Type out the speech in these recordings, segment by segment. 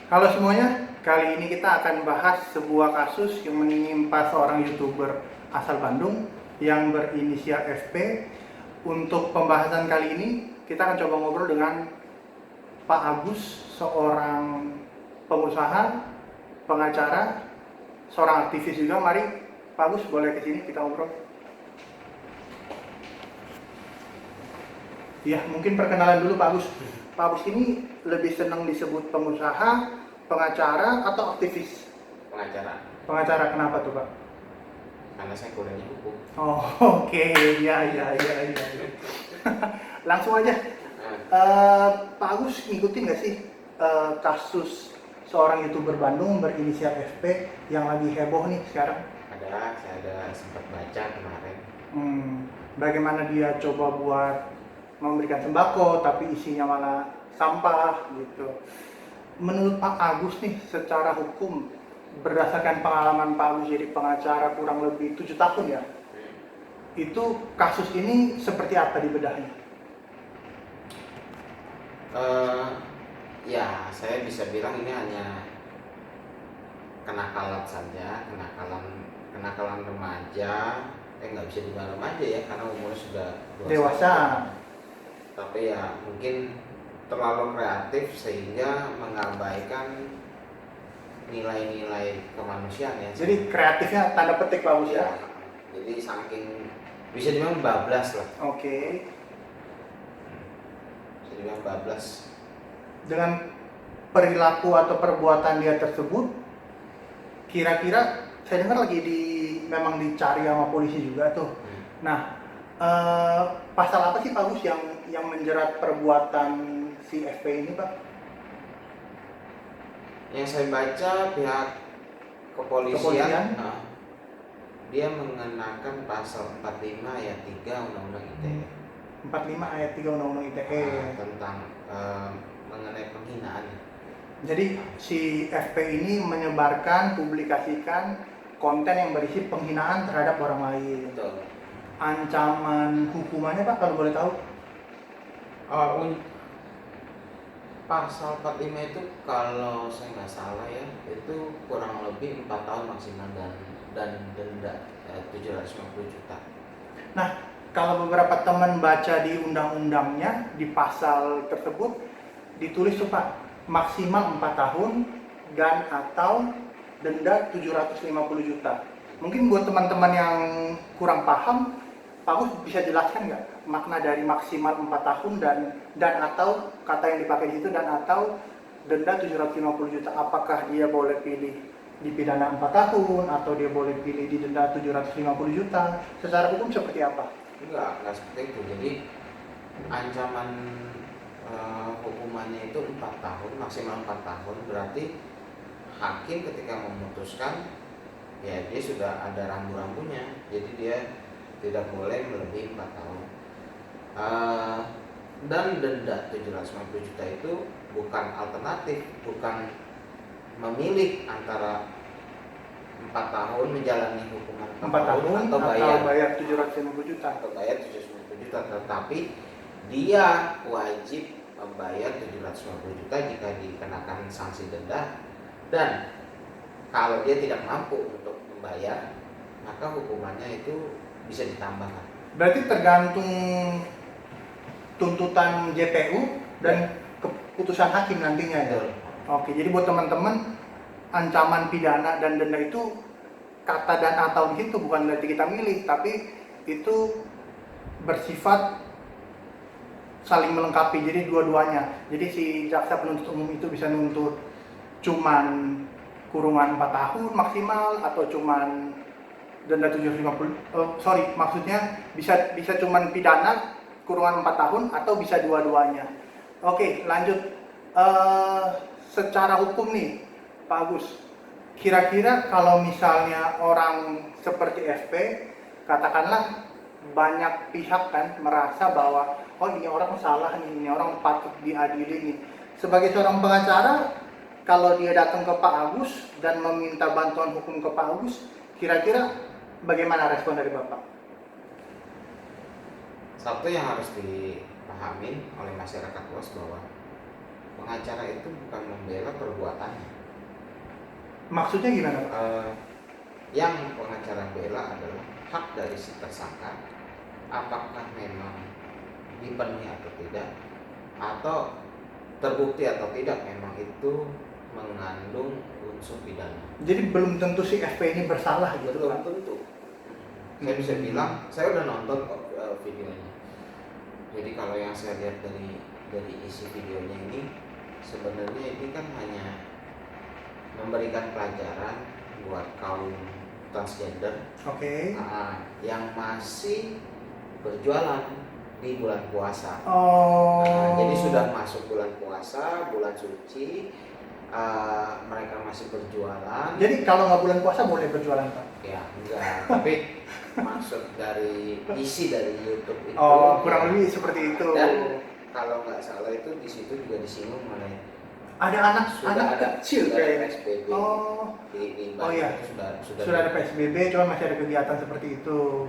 Halo semuanya, kali ini kita akan bahas sebuah kasus yang menimpa seorang YouTuber asal Bandung yang berinisial FP. Untuk pembahasan kali ini, kita akan coba ngobrol dengan Pak Agus, seorang pengusaha, pengacara, seorang aktivis juga. Mari Pak Agus boleh ke sini kita ngobrol. Ya, mungkin perkenalan dulu Pak Agus. Pak Agus ini lebih senang disebut pengusaha, pengacara, atau aktivis? Pengacara, Pengacara, kenapa tuh Pak? karena saya kuliahnya hukum. Oh, oke. Ya. Langsung aja. Pak Agus ngikutin nggak sih kasus seorang YouTuber Bandung berinisial FP yang lagi heboh nih sekarang? Saya ada sempat baca kemarin. Bagaimana dia coba buat memberikan sembako tapi isinya malah sampah gitu. Menurut Pak Agus nih, secara hukum, berdasarkan pengalaman Pak Agus jadi pengacara kurang lebih 7 tahun ya, itu kasus ini seperti apa dibedahnya? Ya, saya bisa bilang ini hanya kenakalan saja, kenakalan remaja. Nggak bisa dibilang remaja ya, karena umurnya sudah Dewasa. Tapi ya mungkin terlalu kreatif sehingga mengabaikan nilai-nilai kemanusiaan ya. Jadi kreatifnya tanda petik Pak Agus ya? Jadi saking bisa dibilang bablas lah. Oke. Bisa dibilang bablas. Dengan perilaku atau perbuatan dia tersebut, kira-kira saya dengar lagi memang dicari sama polisi juga tuh. Nah, pasal apa sih Pak Agus yang menjerat perbuatan si FP ini Pak? Yang saya baca pihak kepolisian. Dia mengenakan pasal 45 ayat 3 Undang-Undang ITE. 45 ayat 3 Undang-Undang ITE. Tentang mengenai penghinaan. Jadi si FP ini menyebarkan, publikasikan konten yang berisi penghinaan terhadap orang lain. Betul. Ancaman hukumannya Pak kalau boleh tahu? Pasal 45 itu kalau saya nggak salah ya, itu kurang lebih 4 tahun maksimal dan denda 750 juta. Nah, kalau beberapa teman baca di undang-undangnya, di pasal tersebut ditulis tuh Pak, maksimal 4 tahun dan atau denda 750 juta. Mungkin buat teman-teman yang kurang paham, Pak Agus bisa jelaskan nggak makna dari maksimal 4 tahun dan atau kata yang dipakai di situ dan atau denda 750 juta? Apakah dia boleh pilih dipidana 4 tahun atau dia boleh pilih di denda 750 juta? Secara hukum seperti apa? Enggak seperti itu. Jadi ancaman hukumannya itu 4 tahun, maksimal 4 tahun. Berarti hakim ketika memutuskan, ya dia sudah ada rambu-rambunya. Jadi dia tidak boleh melebihi 4 tahun. Dan denda 750 juta itu bukan alternatif, bukan memilih antara 4 tahun menjalani hukuman 4 tahun atau bayar 750 juta. Atau bayar 750 juta, tetapi dia wajib membayar 750 juta jika dikenakan sanksi denda, dan kalau dia tidak mampu untuk membayar, maka hukumannya itu bisa ditambahkan. Berarti tergantung tuntutan JPU dan keputusan hakim nantinya ya? Oke, jadi buat teman-teman, ancaman pidana dan denda itu kata dan atau di situ bukan berarti kita milih, tapi itu bersifat saling melengkapi, jadi dua-duanya. Jadi si jaksa penuntut umum itu bisa nuntut cuman kurungan 4 tahun maksimal atau cuman denda 750, maksudnya bisa cuman pidana kurungan 4 tahun atau bisa dua-duanya. Oke, lanjut. Secara hukum nih Pak Agus, kira-kira kalau misalnya orang seperti FP, katakanlah banyak pihak kan merasa bahwa oh ini orang salah nih, ini orang patut diadili nih. Sebagai seorang pengacara, kalau dia datang ke Pak Agus dan meminta bantuan hukum ke Pak Agus, kira-kira bagaimana respon dari Bapak? Satu yang harus dipahamin oleh masyarakat luas bahwa pengacara itu bukan membela perbuatannya. Maksudnya gimana Pak? Yang pengacara bela adalah hak dari si tersangka, apakah memang dipenuhi atau tidak, atau terbukti atau tidak memang itu mengandung unsur pidana. Jadi belum tentu si FP ini bersalah gitu Belum Pak? tentu. Saya bisa bilang, saya udah nonton kok videonya. Jadi kalau yang saya lihat dari isi videonya ini, sebenarnya ini kan hanya memberikan pelajaran buat kaum transgender Oke. yang masih berjualan di bulan puasa. Jadi sudah masuk bulan puasa, bulan suci, mereka masih berjualan. Jadi kalau nggak bulan puasa boleh berjualan Pak? Ya enggak, tapi maksud dari isi dari YouTube itu. Kurang lebih seperti itu. Dan kalau nggak salah itu di situ juga disinggung mengenai ada anak kecil sudah ada kayak. PSBB. Di Oh iya. itu sudah Sudah ada PSBB, cuma masih ada kegiatan seperti itu.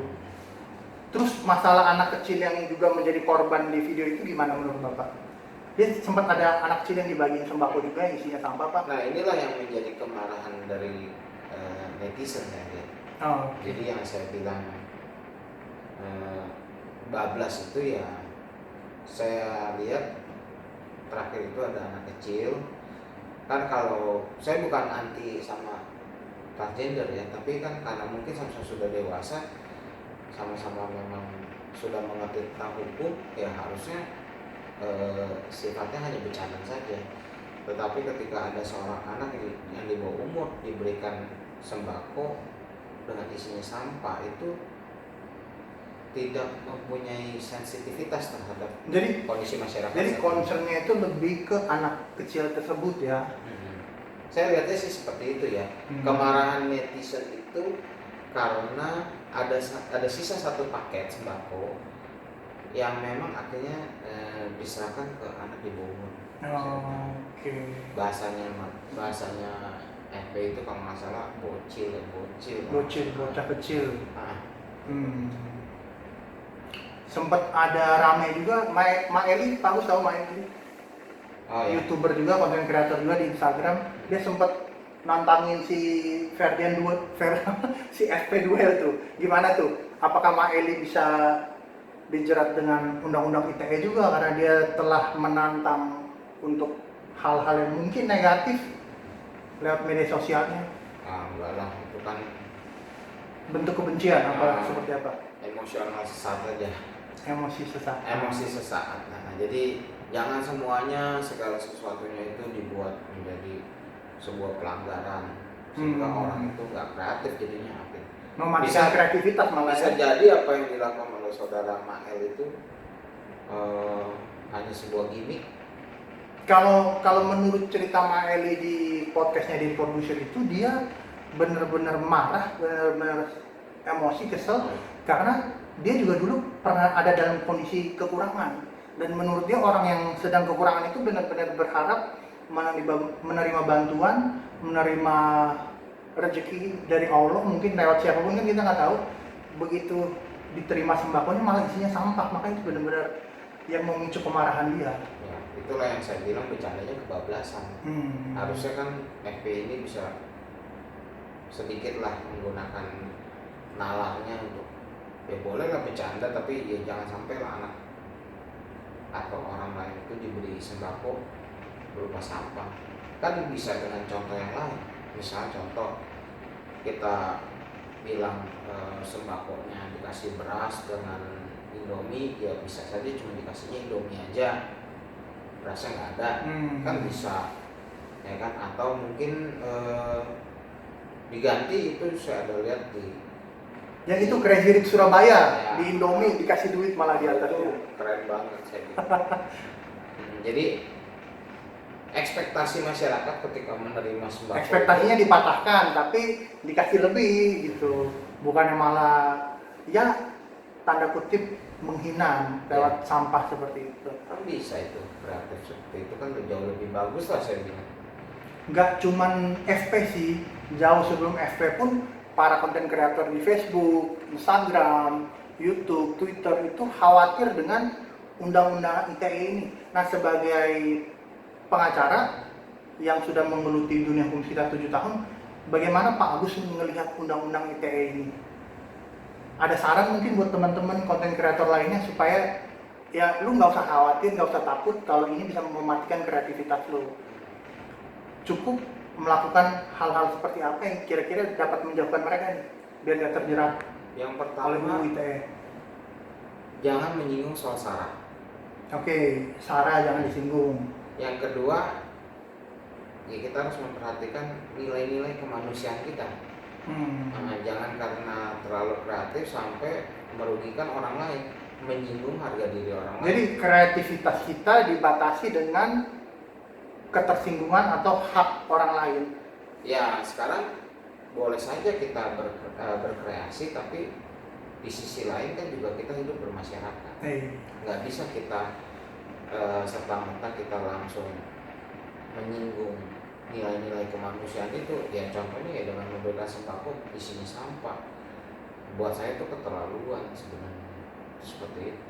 Terus masalah anak kecil yang juga menjadi korban di video itu gimana menurut Bapak? Dia sempat ada anak kecil yang dibagiin sembako juga yang isinya sampah Pak. Nah inilah yang menjadi kemarahan dari netizen ya. Jadi yang saya bilang bablas itu ya, saya lihat terakhir itu ada anak kecil. Kan kalau saya bukan anti sama transgender ya, tapi kan karena mungkin sama-sama sudah dewasa, sama-sama memang sudah mengerti tentang hukum, ya harusnya sifatnya hanya bercanda saja. Tetapi ketika ada seorang anak yang di bawah umur diberikan sembako dengan isinya sampah, itu tidak mempunyai sensitivitas terhadap kondisi masyarakat. Jadi concernnya itu lebih ke anak kecil tersebut ya. Saya lihatnya sih seperti itu ya. Kemarahan netizen itu karena ada sisa satu paket sembako yang memang akhirnya diserahkan ke anak di bawah umur. Oke. Bahasanya FP itu kalau nggak salah bocil. Bocah kecil. Sempat ada ramai juga, Ma Eli, tahu Ma Eli? Oh, ya. YouTuber juga, konten kreator juga di Instagram. Dia sempat nantangin si si FP Duel tuh. Gimana tuh? Apakah Ma Eli bisa dijerat dengan undang-undang ITE juga karena dia telah menantang untuk hal-hal yang mungkin negatif lewat media sosialnya? Enggak lah, itu kan bentuk kebencian seperti apa? Emosional sesaat aja. Emosi sesaat. Nah, jadi jangan semuanya segala sesuatunya itu dibuat menjadi sebuah pelanggaran sehingga orang itu nggak kreatif jadinya. Mematikan kreativitas malah. Bisa jadi apa yang dilakukan oleh saudara Mael itu hanya sebuah gimmick. Kalau menurut cerita Maeli di podcastnya di Producer itu, dia benar-benar marah, benar-benar emosi, kesel karena dia juga dulu pernah ada dalam kondisi kekurangan, dan menurut dia orang yang sedang kekurangan itu benar-benar berharap menerima bantuan, menerima rezeki dari Allah, mungkin lewat siapapun kan kita nggak tahu. Begitu diterima sembakonya malah isinya sampah, makanya itu benar-benar yang memicu kemarahan dia. Ya, itulah yang saya bilang bercandanya kebablasan. Harusnya kan FP ini bisa sedikitlah menggunakan nalarnya untuk ya bolehlah bercanda, tapi ya jangan sampai lah anak atau orang lain itu diberi sembako berupa sampah. Kan bisa dengan contoh yang lain. Misal contoh kita bilang sembakonya dikasih beras dengan Indomie, ya bisa saja cuma dikasihnya Indomie aja, berasnya nggak ada. Kan bisa ya kan, atau mungkin diganti. Itu saya ada lihat yang itu Crazy Rich Surabaya ya, di Indomie dikasih duit malah di atasnya. Keren banget saya bilang. Jadi ekspektasi masyarakat ketika menerima sembako, ekspektasinya dipatahkan tapi dikasih lebih gitu, bukannya malah ya tanda kutip menghina lewat sampah seperti itu. Kan bisa itu kreatif seperti itu kan jauh lebih bagus lah saya bilang. Nggak cuman FP sih, jauh sebelum FP pun para konten kreator di Facebook, Instagram, YouTube, Twitter itu khawatir dengan undang-undang ITE ini. Nah, sebagai pengacara yang sudah menggeluti dunia hukum sekitar 7 tahun, bagaimana Pak Agus melihat undang-undang ITE ini? Ada saran mungkin buat teman-teman konten kreator lainnya supaya ya lu nggak usah khawatir, nggak usah takut kalau ini bisa mematikan kreativitas lu. Cukup melakukan hal-hal seperti apa yang kira-kira dapat menjauhkan mereka nih biar nggak terjerat Yang oleh pertama, buku ITE. jangan menyinggung soal SARA. Oke, SARA jangan disinggung. Yang kedua, ya kita harus memperhatikan nilai-nilai kemanusiaan kita. Jangan karena terlalu kreatif sampai merugikan orang lain, menyinggung harga diri orang lain. Jadi kreativitas kita dibatasi dengan ketersinggungan atau hak orang lain. Ya sekarang boleh saja kita berkreasi, tapi di sisi lain kan juga kita hidup bermasyarakat. Nggak bisa kita serta-merta kita langsung menyinggung nilai-nilai kemanusiaan itu. Ya contohnya ya dengan memberikan sembako di sini sampah, buat saya itu keterlaluan sebenarnya, seperti itu.